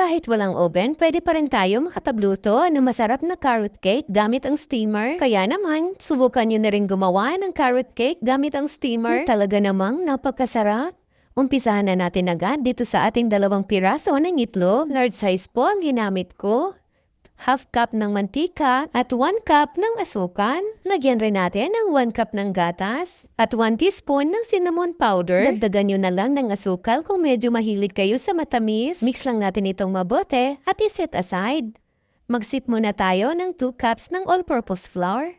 Kahit walang oven, pwede pa rin tayo makapagluto ng masarap na carrot cake gamit ang steamer. Kaya naman, subukan nyo na rin gumawa ng carrot cake gamit ang steamer. Talaga namang napakasarap. Umpisahan na natin agad dito sa ating 2 piraso ng itlog. Large size po ang ginamit ko. Half cup ng mantika at 1 cup ng asukal. Lagyan rin natin ng 1 cup ng gatas at 1 teaspoon ng cinnamon powder. Dagdagan nyo na lang ng asukal kung medyo mahilig kayo sa matamis. Mix lang natin itong mabuti at iset aside. Mag-sip muna tayo ng 2 cups ng all-purpose flour,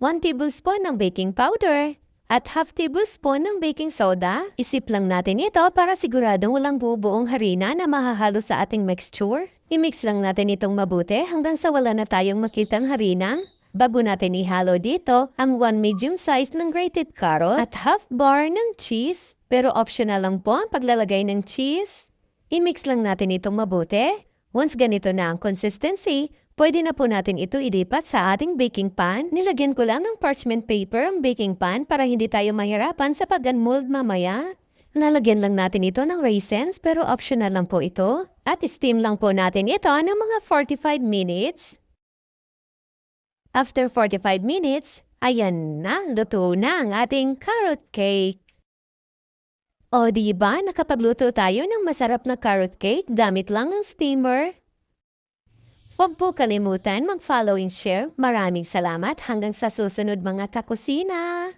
1 tablespoon ng baking powder, at half tablespoon ng baking soda. Isip lang natin ito para siguradong walang bubuong harina na mahahalo sa ating mixture. I-mix lang natin itong mabuti hanggang sa wala na tayong makitang harina. Bago natin ihalo dito ang 1 medium size ng grated carrot at half bar ng cheese. Pero optional lang po ang paglalagay ng cheese. I-mix lang natin itong mabuti. Once ganito na ang consistency, pwede na po natin ito ilipat sa ating baking pan. Nilagyan ko lang ng parchment paper ang baking pan para hindi tayo mahirapan sa pag-unmold mamaya. Lalagyan lang natin ito ng raisins pero optional lang po ito. At steam lang po natin ito ng mga 45 minutes. After 45 minutes, ayan na, luto na ang ating carrot cake. O diba, nakapagluto tayo ng masarap na carrot cake gamit lang ang steamer? Huwag po kalimutan mag-follow and share. Maraming salamat hanggang sa susunod mga kakusina!